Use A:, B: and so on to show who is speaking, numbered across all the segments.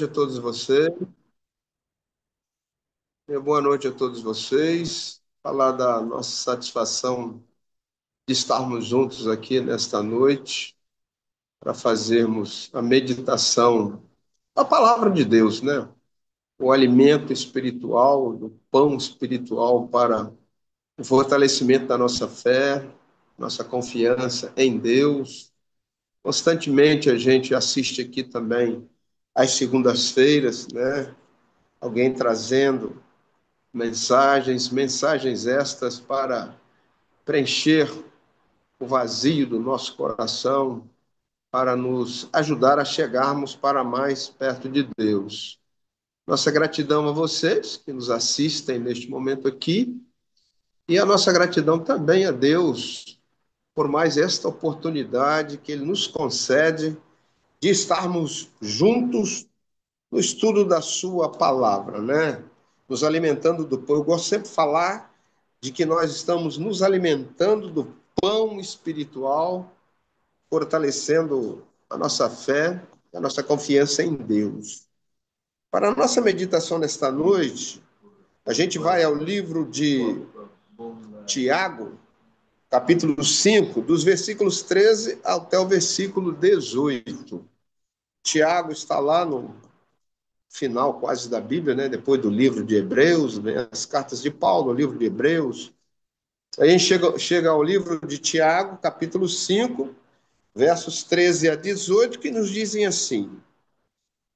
A: A todos vocês. Boa noite a todos vocês. Falar da nossa satisfação de estarmos juntos aqui nesta noite para fazermos a meditação da palavra de Deus, né? O alimento espiritual, o pão espiritual para o fortalecimento da nossa fé, nossa confiança em Deus. Constantemente a gente assiste aqui também às segundas-feiras, né? Alguém trazendo mensagens estas para preencher o vazio do nosso coração, para nos ajudar a chegarmos para mais perto de Deus. Nossa gratidão a vocês que nos assistem neste momento aqui e a nossa gratidão também a Deus por mais esta oportunidade que Ele nos concede de estarmos juntos no estudo da Sua palavra, né? Nos alimentando do pão. Eu gosto sempre de falar de que nós estamos nos alimentando do pão espiritual, fortalecendo a nossa fé, a nossa confiança em Deus. Para a nossa meditação nesta noite, a gente vai ao livro de Tiago, capítulo 5, dos versículos 13 até o versículo 18. Tiago está lá no final quase da Bíblia, né? Depois do livro de Hebreus, né? As cartas de Paulo, o livro de Hebreus. Aí a gente chega ao livro de Tiago, capítulo 5, versos 13 a 18, que nos dizem assim: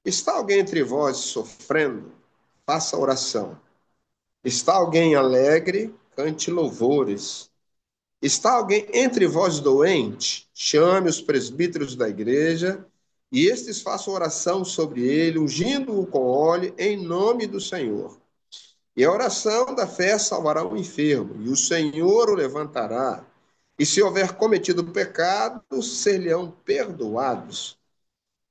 A: Está alguém entre vós sofrendo? Faça oração. Está alguém alegre? Cante louvores. Está alguém entre vós doente? Chame os presbíteros da igreja, e estes façam oração sobre ele, ungindo-o com óleo em nome do Senhor. E a oração da fé salvará o enfermo, e o Senhor o levantará. E se houver cometido pecados, ser-lhe-ão perdoados.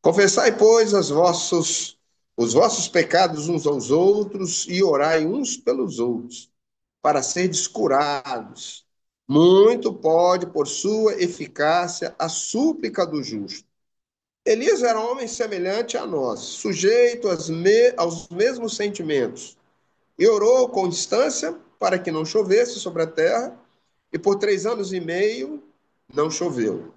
A: Confessai, pois, os vossos pecados uns aos outros, e orai uns pelos outros, para serdes curados. Muito pode, por sua eficácia, a súplica do justo. Elias era um homem semelhante a nós, sujeito aos mesmos sentimentos, e orou com instância para que não chovesse sobre a terra, e por 3 anos e meio não choveu.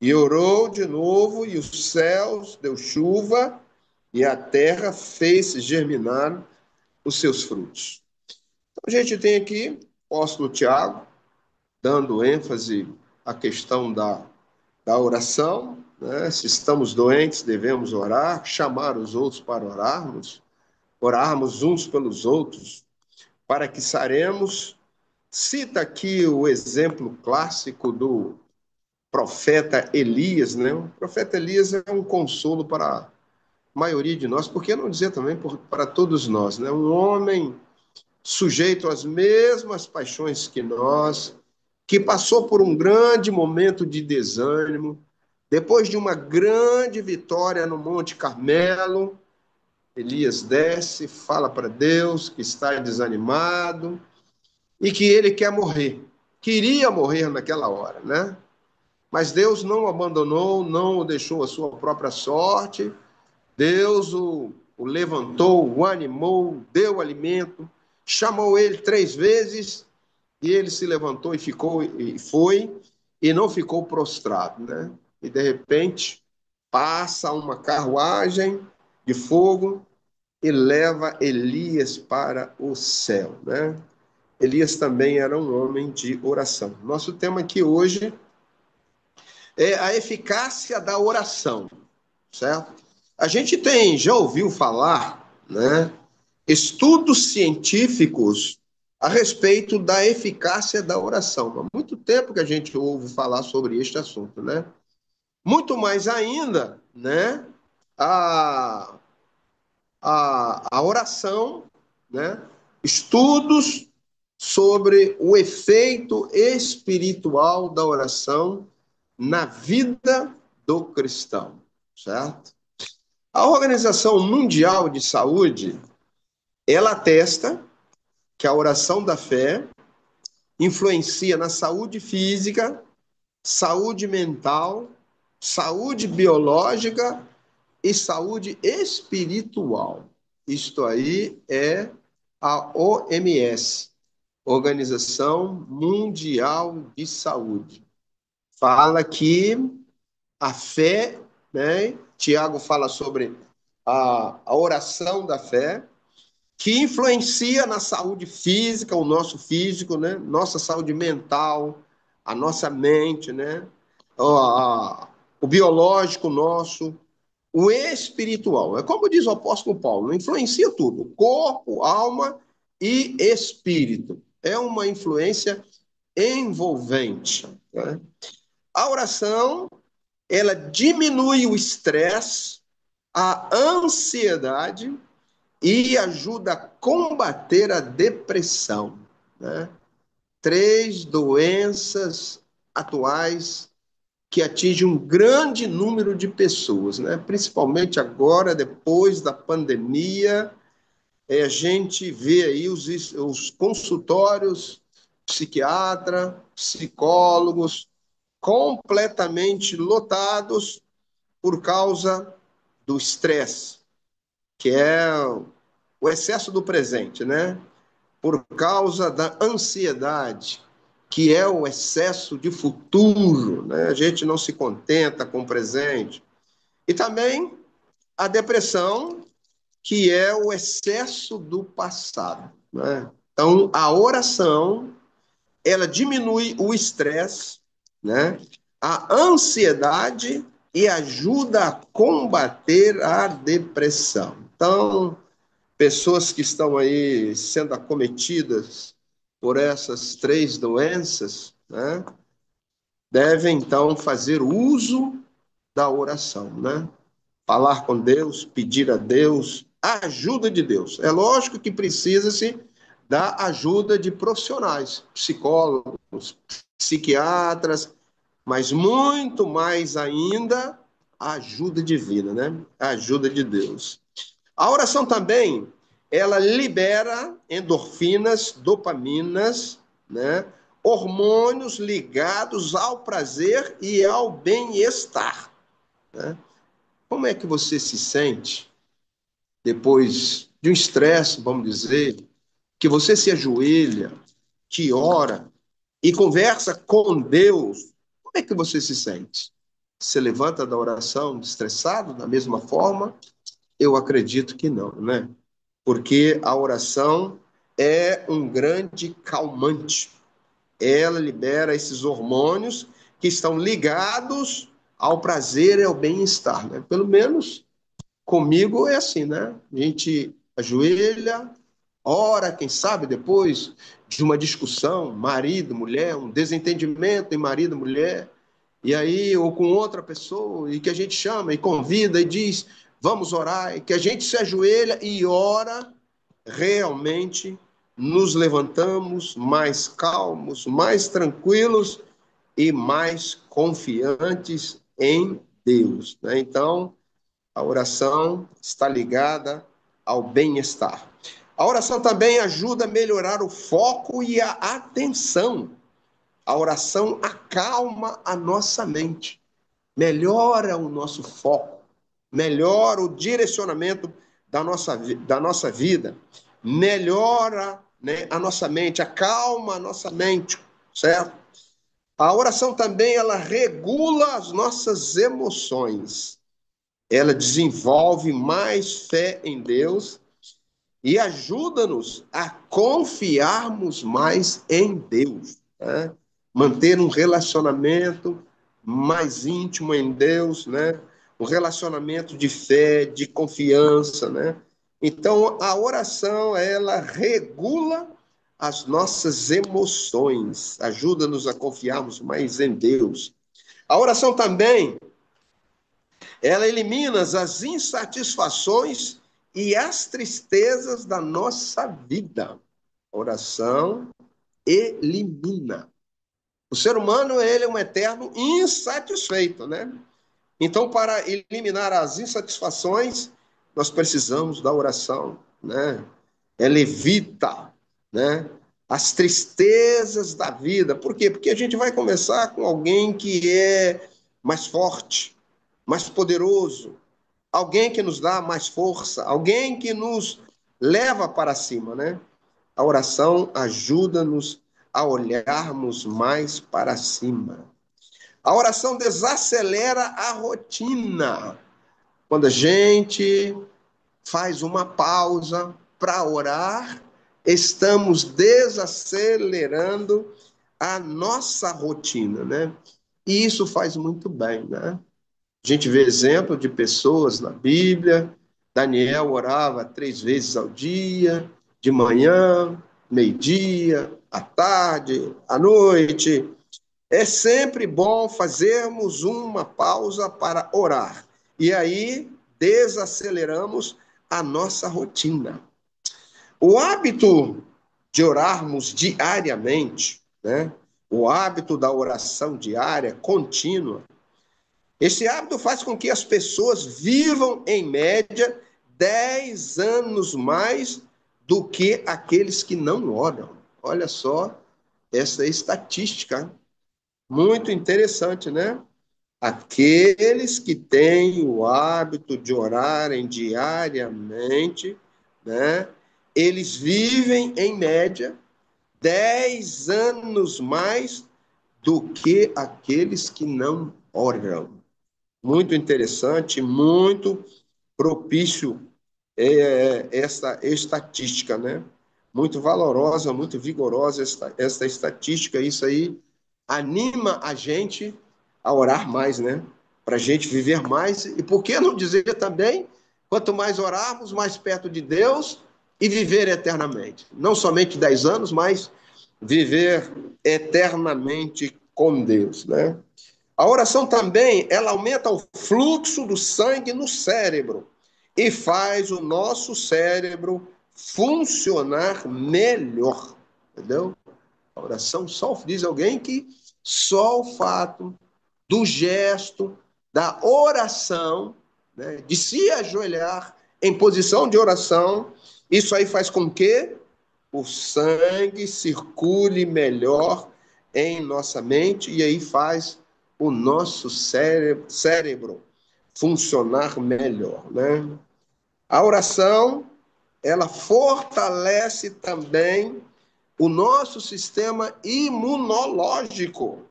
A: E orou de novo, e os céus deu chuva, e a terra fez germinar os seus frutos. Então, a gente tem aqui o apóstolo Tiago, dando ênfase à questão da oração, né? Se estamos doentes, devemos orar, chamar os outros para orarmos uns pelos outros, para que saremos. Cita aqui o exemplo clássico do profeta Elias, né? O profeta Elias é um consolo para a maioria de nós, por que não dizer também para todos nós, né? Um homem sujeito às mesmas paixões que nós, que passou por um grande momento de desânimo, depois de uma grande vitória no Monte Carmelo, Elias desce, fala para Deus que está desanimado e que ele quer morrer. Queria morrer naquela hora, né? Mas Deus não o abandonou, não o deixou à sua própria sorte. Deus o levantou, o animou, deu alimento, chamou ele 3 vezes e ele se levantou e ficou e foi e não ficou prostrado, né? E de repente passa uma carruagem de fogo e leva Elias para o céu, né? Elias também era um homem de oração. Nosso tema aqui hoje é a eficácia da oração, certo? A gente já ouviu falar, né, estudos científicos a respeito da eficácia da oração. Há muito tempo que a gente ouve falar sobre este assunto, né? Muito mais ainda, né, a, a oração, né, estudos sobre o efeito espiritual da oração na vida do cristão, certo? A Organização Mundial de Saúde, ela atesta que a oração da fé influencia na saúde física, saúde mental, saúde biológica e saúde espiritual. Isto aí é a OMS, Organização Mundial de Saúde. Fala que a fé, né? Tiago fala sobre a oração da fé, que influencia na saúde física, o nosso físico, né? Nossa saúde mental, a nossa mente, né? O biológico nosso, o espiritual. É como diz o apóstolo Paulo, influencia tudo: corpo, alma e espírito. É uma influência envolvente, né? A oração, ela diminui o estresse, a ansiedade e ajuda a combater a depressão, né? Três doenças atuais que atingem um grande número de pessoas, né? Principalmente agora, depois da pandemia, a gente vê aí os consultórios psiquiatra, psicólogos completamente lotados por causa do estresse, que é o excesso do presente, né? Por causa da ansiedade, que é o excesso de futuro, né? A gente não se contenta com o presente. E também a depressão, que é o excesso do passado, né? Então, a oração, ela diminui o estresse, né? A ansiedade e ajuda a combater a depressão. Então, pessoas que estão aí sendo acometidas por essas três doenças, né, devem então fazer uso da oração, né? Falar com Deus, pedir a Deus, a ajuda de Deus. É lógico que precisa-se da ajuda de profissionais, psicólogos, psiquiatras, mas muito mais ainda a ajuda divina, né? A ajuda de Deus. A oração também, ela libera endorfinas, dopaminas, né? Hormônios ligados ao prazer e ao bem-estar, né? Como é que você se sente depois de um estresse, vamos dizer, que você se ajoelha, que ora e conversa com Deus? Como é que você se sente? Você levanta da oração estressado da mesma forma? Eu acredito que não, né? Porque a oração é um grande calmante. Ela libera esses hormônios que estão ligados ao prazer e ao bem-estar, né? Pelo menos comigo é assim, né? A gente ajoelha, ora, quem sabe depois de uma discussão, marido, mulher, um desentendimento em marido, mulher, e aí, ou com outra pessoa, e que a gente chama e convida e diz, vamos orar, e que a gente se ajoelha e ora, realmente nos levantamos mais calmos, mais tranquilos e mais confiantes em Deus, né? Então, a oração está ligada ao bem-estar. A oração também ajuda a melhorar o foco e a atenção. A oração acalma a nossa mente, melhora o nosso foco, melhora o direcionamento da nossa vida, melhora, né, a nossa mente, acalma a nossa mente, certo? A oração também, ela regula as nossas emoções, ela desenvolve mais fé em Deus e ajuda-nos a confiarmos mais em Deus, né? Manter um relacionamento mais íntimo em Deus, né? Um relacionamento de fé, de confiança, né? Então, a oração, ela regula as nossas emoções, ajuda-nos a confiarmos mais em Deus. A oração também, ela elimina as insatisfações e as tristezas da nossa vida. A oração elimina. O ser humano, ele é um eterno insatisfeito, né? Então, para eliminar as insatisfações, nós precisamos da oração, né? Ela evita, né, as tristezas da vida. Por quê? Porque a gente vai começar com alguém que é mais forte, mais poderoso, alguém que nos dá mais força, alguém que nos leva para cima, né? A oração ajuda-nos a olharmos mais para cima. A oração desacelera a rotina. Quando a gente faz uma pausa para orar, estamos desacelerando a nossa rotina, né? E isso faz muito bem, né? A gente vê exemplo de pessoas na Bíblia. Daniel orava 3 vezes ao dia, de manhã, meio-dia, à tarde, à noite. É sempre bom fazermos uma pausa para orar. E aí desaceleramos a nossa rotina. O hábito de orarmos diariamente, né? O hábito da oração diária, contínua, esse hábito faz com que as pessoas vivam, em média, 10 anos mais do que aqueles que não oram. Olha só essa estatística, muito interessante, né? Aqueles que têm o hábito de orarem diariamente, né? Eles vivem, em média, 10 anos mais do que aqueles que não oram. Muito interessante, muito propício essa estatística, né? Muito valorosa, muito vigorosa esta estatística. Isso aí anima a gente a orar mais, né? Para a gente viver mais. E por que não dizer também, quanto mais orarmos, mais perto de Deus e viver eternamente. Não somente 10 anos, mas viver eternamente com Deus, né? A oração também, ela aumenta o fluxo do sangue no cérebro e faz o nosso cérebro funcionar melhor, entendeu? A oração só diz alguém que só o fato do gesto, da oração, né, de se ajoelhar em posição de oração, isso aí faz com que o sangue circule melhor em nossa mente e aí faz o nosso cérebro funcionar melhor, né? A oração, ela fortalece também o nosso sistema imunológico.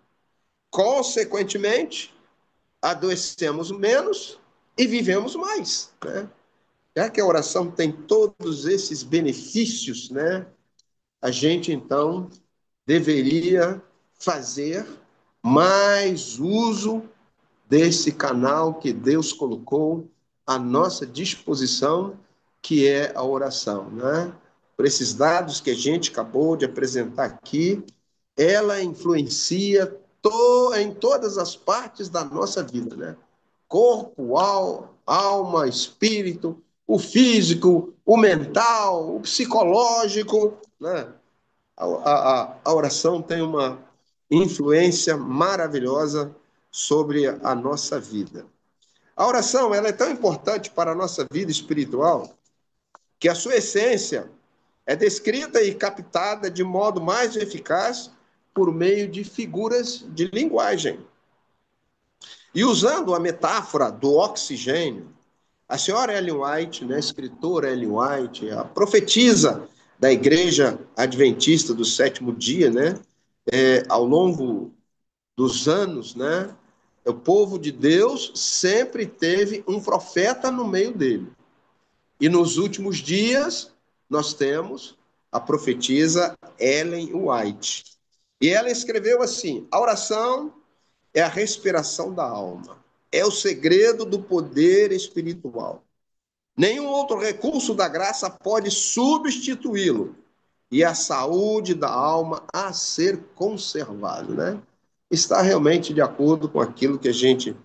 A: Consequentemente, adoecemos menos e vivemos mais, né? Já que a oração tem todos esses benefícios, né? A gente, então, deveria fazer mais uso desse canal que Deus colocou à nossa disposição, que é a oração, né? Por esses dados que a gente acabou de apresentar aqui, ela influencia em todas as partes da nossa vida, né? Corpo, alma, espírito, o físico, o mental, o psicológico, né? A oração tem uma influência maravilhosa sobre a nossa vida. A oração, ela é tão importante para a nossa vida espiritual que a sua essência é descrita e captada de modo mais eficaz por meio de figuras de linguagem. E usando a metáfora do oxigênio, a senhora Ellen White, né, a escritora Ellen White, a profetisa da Igreja Adventista do Sétimo Dia, né, ao longo dos anos, né, o povo de Deus sempre teve um profeta no meio dele. E nos últimos dias, nós temos a profetisa Ellen White. E ela escreveu assim: a oração é a respiração da alma, é o segredo do poder espiritual. Nenhum outro recurso da graça pode substituí-lo. E a saúde da alma a ser conservada, né? Está realmente de acordo com aquilo que a gente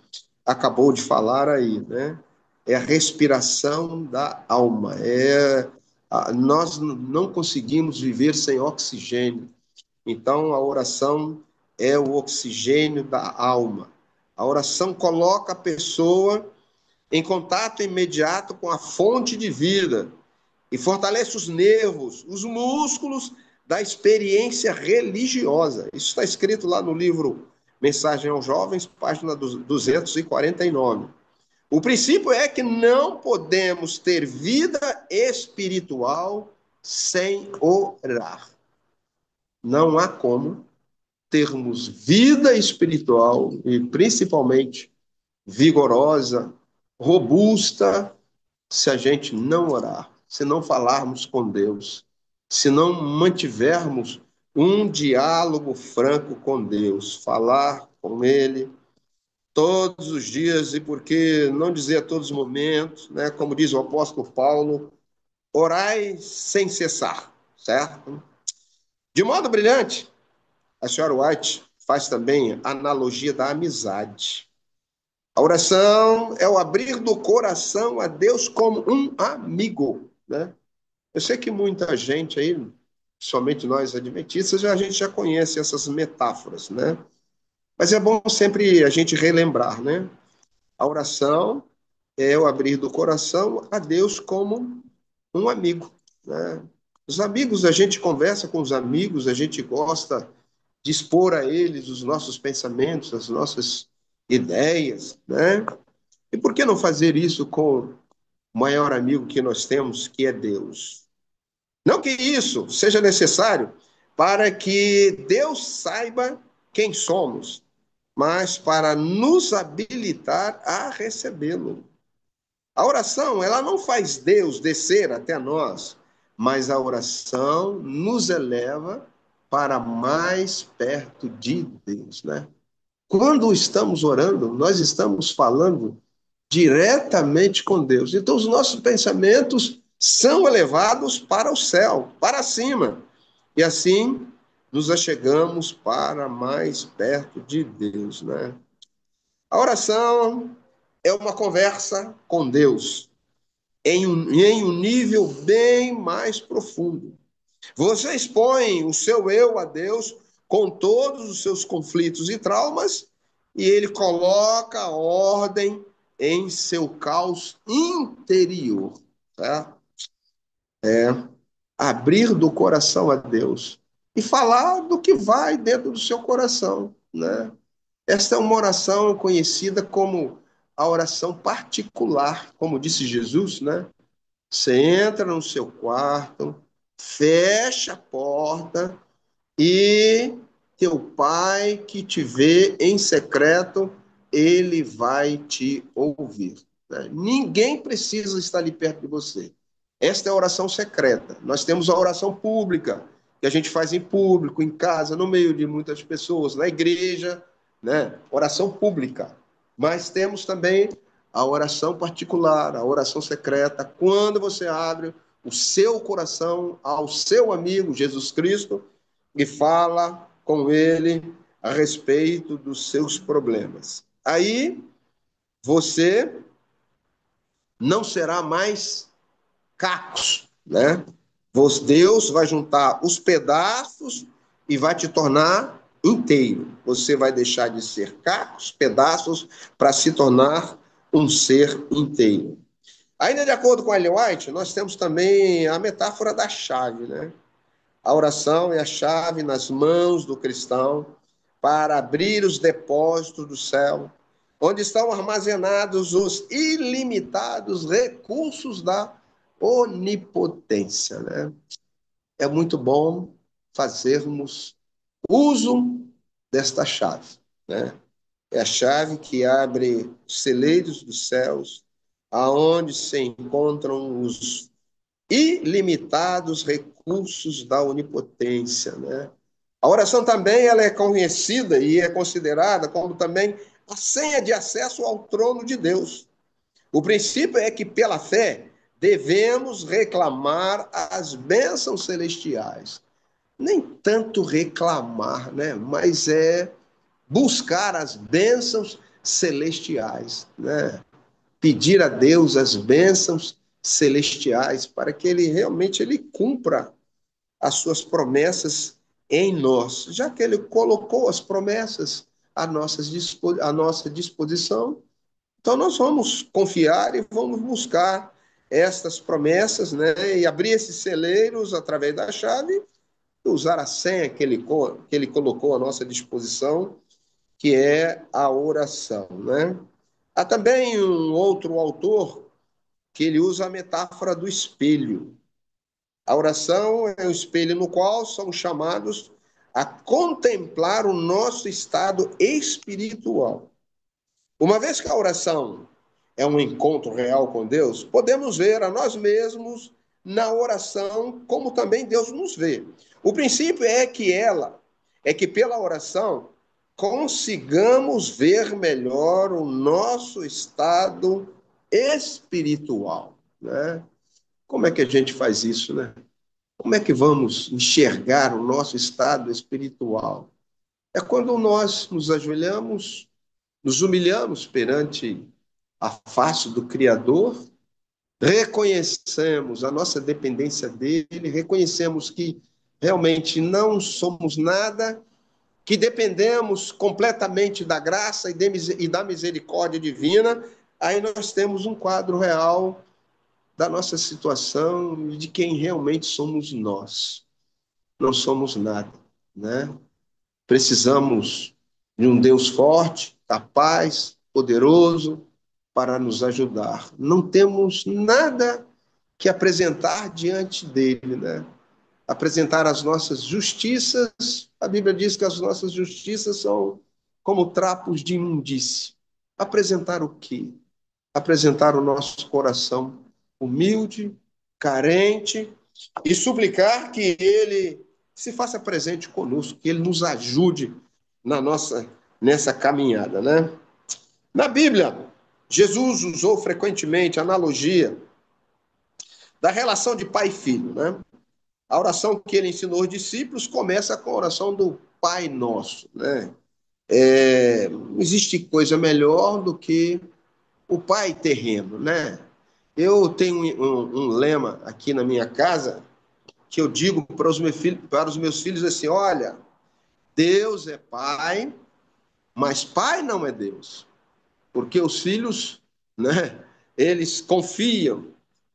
A: acabou de falar aí, né? É a respiração da alma. Nós não conseguimos viver sem oxigênio. Então, a oração é o oxigênio da alma. A oração coloca a pessoa em contato imediato com a fonte de vida e fortalece os nervos, os músculos da experiência religiosa. Isso está escrito lá no livro Mensagem aos Jovens, página 249. O princípio é que não podemos ter vida espiritual sem orar. Não há como termos vida espiritual e principalmente vigorosa, robusta, se a gente não orar, se não falarmos com Deus, se não mantivermos um diálogo franco com Deus, falar com Ele todos os dias e por que não dizer a todos os momentos, né? Como diz o apóstolo Paulo, orai sem cessar, certo? De modo brilhante, a senhora White faz também a analogia da amizade. A oração é o abrir do coração a Deus como um amigo, né? Eu sei que muita gente aí, somente nós adventistas, a gente já conhece essas metáforas, né? Mas é bom sempre a gente relembrar, né? A oração é o abrir do coração a Deus como um amigo, né? Os amigos, a gente conversa com os amigos, a gente gosta de expor a eles os nossos pensamentos, as nossas ideias, né? E por que não fazer isso com o maior amigo que nós temos, que é Deus? Não que isso seja necessário para que Deus saiba quem somos, mas para nos habilitar a recebê-lo. A oração, ela não faz Deus descer até nós, mas a oração nos eleva para mais perto de Deus, né? Quando estamos orando, nós estamos falando diretamente com Deus. Então, os nossos pensamentos são elevados para o céu, para cima. E assim nos achegamos para mais perto de Deus, né? A oração é uma conversa com Deus em um nível bem mais profundo. Você expõe o seu eu a Deus com todos os seus conflitos e traumas, e ele coloca ordem em seu caos interior. Tá? Abrir do coração a Deus e falar do que vai dentro do seu coração. Né? Esta é uma oração conhecida como a oração particular, como disse Jesus, né? Você entra no seu quarto, fecha a porta e teu pai que te vê em secreto, ele vai te ouvir. Né? Ninguém precisa estar ali perto de você. Esta é a oração secreta. Nós temos a oração pública, que a gente faz em público, em casa, no meio de muitas pessoas, na igreja, né? Oração pública. Mas temos também a oração particular, a oração secreta, quando você abre o seu coração ao seu amigo Jesus Cristo e fala com ele a respeito dos seus problemas. Aí você não será mais cacos, né? Deus vai juntar os pedaços e vai te tornar inteiro. Você vai deixar de ser cacos, pedaços, para se tornar um ser inteiro. Ainda de acordo com Ellen White, nós temos também a metáfora da chave, né? A oração é a chave nas mãos do cristão para abrir os depósitos do céu, onde estão armazenados os ilimitados recursos da onipotência, né? É muito bom fazermos uso desta chave, né? É a chave que abre os celeiros dos céus, aonde se encontram os ilimitados recursos da onipotência, né? A oração também ela é conhecida e é considerada como também a senha de acesso ao trono de Deus. O princípio é que, pela fé, devemos reclamar as bênçãos celestiais. Nem tanto reclamar, né? Mas é buscar as bênçãos celestiais, né? Pedir a Deus as bênçãos celestiais para que ele realmente ele cumpra as suas promessas em nós, já que ele colocou as promessas à nossa disposição. Então nós vamos confiar e vamos buscar estas promessas, né, e abrir esses celeiros através da chave e usar a senha que ele colocou à nossa disposição, que é a oração, né? Há também um outro autor que ele usa a metáfora do espelho. A oração é o espelho no qual somos chamados a contemplar o nosso estado espiritual. Uma vez que a oração é um encontro real com Deus, podemos ver a nós mesmos na oração como também Deus nos vê. O princípio é que pela oração consigamos ver melhor o nosso estado espiritual, né? Como é que a gente faz isso, né? Como é que vamos enxergar o nosso estado espiritual? É quando nós nos ajoelhamos, nos humilhamos perante a face do Criador, reconhecemos a nossa dependência dele, reconhecemos que realmente não somos nada, que dependemos completamente da graça e da misericórdia divina, aí nós temos um quadro real da nossa situação e de quem realmente somos nós. Não somos nada, né? Precisamos de um Deus forte, capaz, poderoso para nos ajudar. Não temos nada que apresentar diante dele, né? Apresentar as nossas justiças. A Bíblia diz que as nossas justiças são como trapos de imundície. Apresentar o quê? Apresentar o nosso coração humilde, carente, e suplicar que ele se faça presente conosco, que ele nos ajude nessa caminhada, né? Na Bíblia, Jesus usou frequentemente a analogia da relação de pai e filho, né? A oração que ele ensinou aos discípulos começa com a oração do Pai Nosso, né? Não existe coisa melhor do que o pai terreno, né? Eu tenho um lema aqui na minha casa que eu digo para os meus filhos assim: olha, Deus é pai, mas pai não é Deus, porque os filhos, né? Eles confiam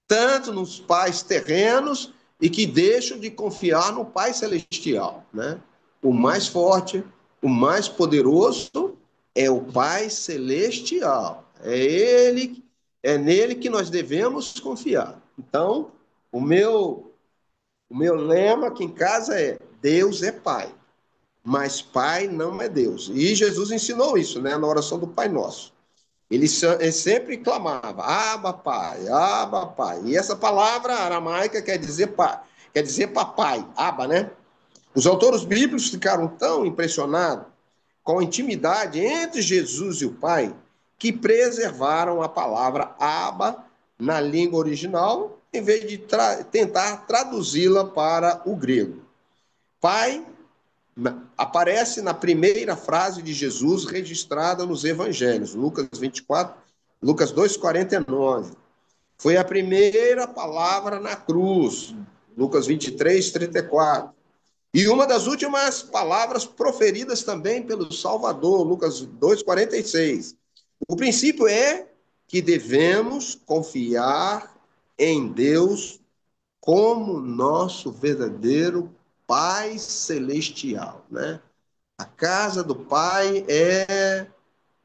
A: tanto nos pais terrenos e que deixam de confiar no Pai Celestial, né? O mais forte, o mais poderoso é o Pai Celestial. É nele que nós devemos confiar. Então, o meu lema aqui em casa é: Deus é Pai, mas Pai não é Deus. E Jesus ensinou isso, né, na oração do Pai Nosso. Ele sempre clamava, Abba, Pai, Abba, Pai. E essa palavra aramaica quer dizer pai, quer dizer papai, Abba, né? Os autores bíblicos ficaram tão impressionados com a intimidade entre Jesus e o Pai que preservaram a palavra Abba na língua original, em vez de tentar traduzi-la para o grego. Pai aparece na primeira frase de Jesus registrada nos evangelhos, Lucas 24, Lucas 2:49. Foi a primeira palavra na cruz, Lucas 23:34. E uma das últimas palavras proferidas também pelo Salvador, Lucas 2:46. O princípio é que devemos confiar em Deus como nosso verdadeiro Pai Celestial, né? A casa do Pai é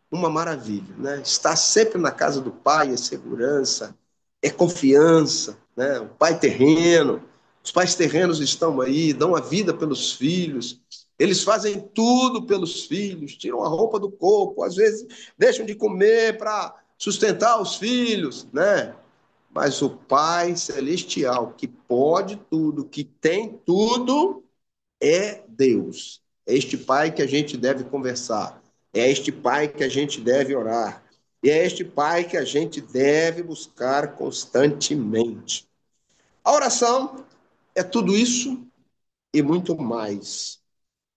A: uma maravilha, né? Estar sempre na casa do Pai é segurança, é confiança, né? O Pai terreno, os pais terrenos estão aí, dão a vida pelos filhos, eles fazem tudo pelos filhos, tiram a roupa do corpo, às vezes deixam de comer para sustentar os filhos, né? Mas o Pai Celestial, que pode tudo, que tem tudo, é Deus. É este Pai que a gente deve conversar. É este Pai que a gente deve orar. E é este Pai que a gente deve buscar constantemente. A oração é tudo isso e muito mais.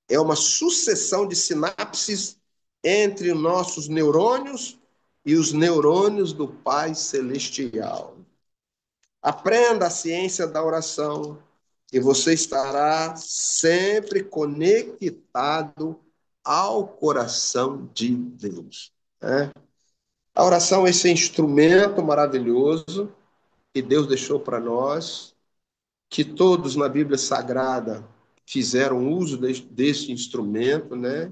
A: É uma sucessão de sinapses entre nossos neurônios e os neurônios do Pai Celestial. Aprenda a ciência da oração e você estará sempre conectado ao coração de Deus, né? A oração é esse instrumento maravilhoso que Deus deixou para nós, que todos na Bíblia Sagrada fizeram uso desse instrumento, né?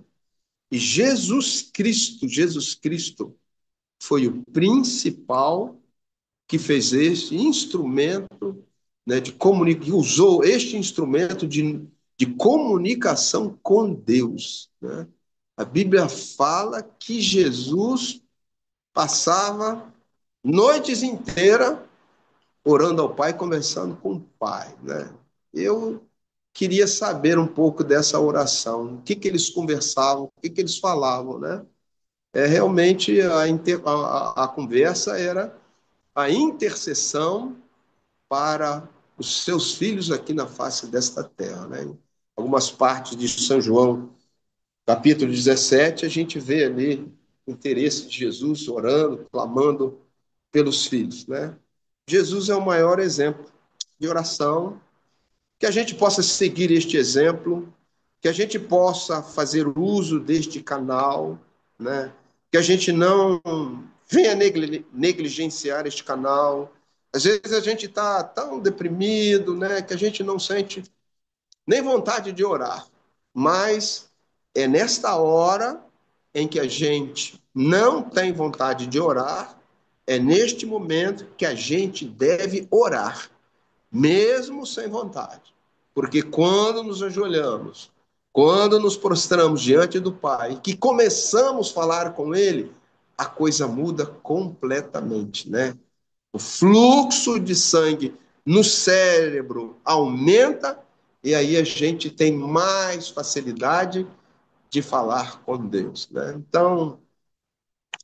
A: E Jesus Cristo foi o principal que fez este instrumento, né, de comunicação, usou este instrumento de comunicação com Deus, né? A Bíblia fala que Jesus passava noites inteiras orando ao Pai, conversando com o Pai, né? Eu queria saber um pouco dessa oração, o que que eles conversavam, o que que eles falavam, né? Realmente a conversa era a intercessão para os seus filhos aqui na face desta terra, né? Algumas partes de São João, capítulo 17, a gente vê ali o interesse de Jesus orando, clamando pelos filhos, né? Jesus é o maior exemplo de oração, que a gente possa seguir este exemplo, que a gente possa fazer uso deste canal, né? Que a gente não venha negligenciar este canal. Às vezes a gente está tão deprimido, né? Que a gente não sente nem vontade de orar. Mas é nesta hora em que a gente não tem vontade de orar, é neste momento que a gente deve orar, mesmo sem vontade. Porque quando nos ajoelhamos, quando nos prostramos diante do Pai, que começamos a falar com Ele, a coisa muda completamente, né? O fluxo de sangue no cérebro aumenta e aí a gente tem mais facilidade de falar com Deus, né? Então,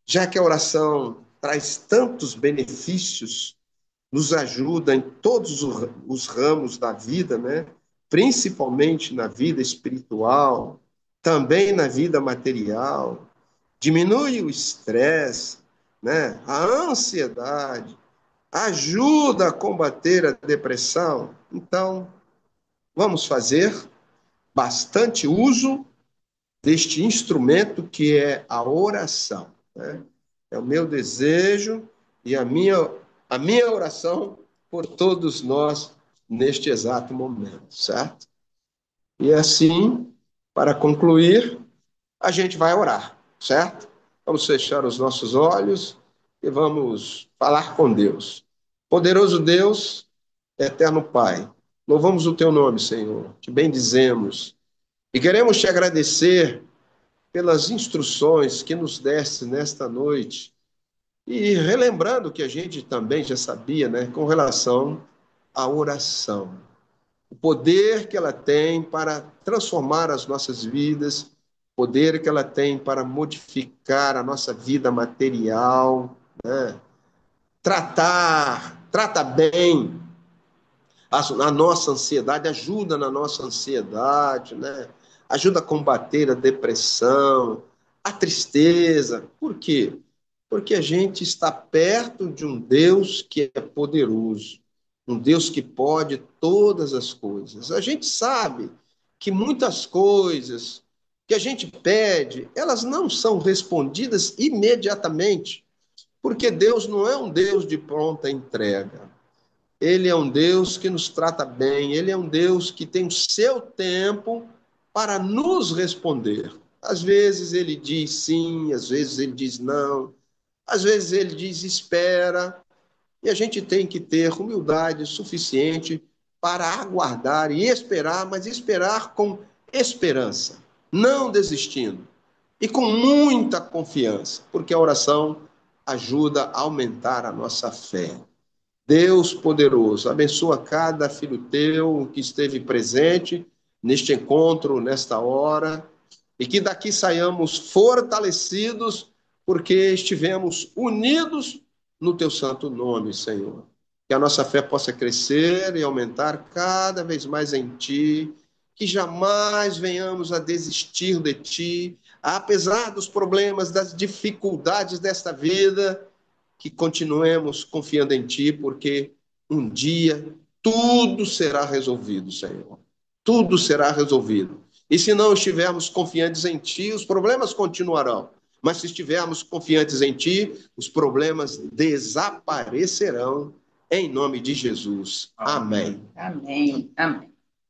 A: já que a oração traz tantos benefícios, nos ajuda em todos os ramos da vida, né? Principalmente na vida espiritual, também na vida material, diminui o estresse, né? A ansiedade, ajuda a combater a depressão. Então, vamos fazer bastante uso deste instrumento que é a oração, né? É o meu desejo e a minha oração por todos nós neste exato momento, certo? E assim, para concluir, a gente vai orar, certo? Vamos fechar os nossos olhos e vamos falar com Deus. Poderoso Deus, eterno Pai, louvamos o teu nome, Senhor, te bendizemos e queremos te agradecer pelas instruções que nos deste nesta noite e relembrando que a gente também já sabia, né, com relação à oração, o poder que ela tem para transformar as nossas vidas, o poder que ela tem para modificar a nossa vida material, né? Trata bem a nossa ansiedade, ajuda na nossa ansiedade, né? Ajuda a combater a depressão, a tristeza. Por quê? Porque a gente está perto de um Deus que é poderoso, um Deus que pode todas as coisas. A gente sabe que muitas coisas que a gente pede, elas não são respondidas imediatamente, porque Deus não é um Deus de pronta entrega. Ele é um Deus que nos trata bem, ele é um Deus que tem o seu tempo para nos responder. Às vezes ele diz sim, às vezes ele diz não, às vezes ele diz espera, e a gente tem que ter humildade suficiente para aguardar e esperar, mas esperar com esperança, não desistindo, e com muita confiança, porque a oração ajuda a aumentar a nossa fé. Deus poderoso, abençoa cada filho teu que esteve presente neste encontro, nesta hora, e que daqui saiamos fortalecidos, porque estivemos unidos no teu santo nome, Senhor. Que a nossa fé possa crescer e aumentar cada vez mais em ti, que jamais venhamos a desistir de ti, apesar dos problemas, das dificuldades desta vida, que continuemos confiando em Ti, porque um dia tudo será resolvido, Senhor. Tudo será resolvido. E se não estivermos confiantes em Ti, os problemas continuarão. Mas se estivermos confiantes em Ti, os problemas desaparecerão. Em nome de Jesus. Amém.
B: Amém. Amém.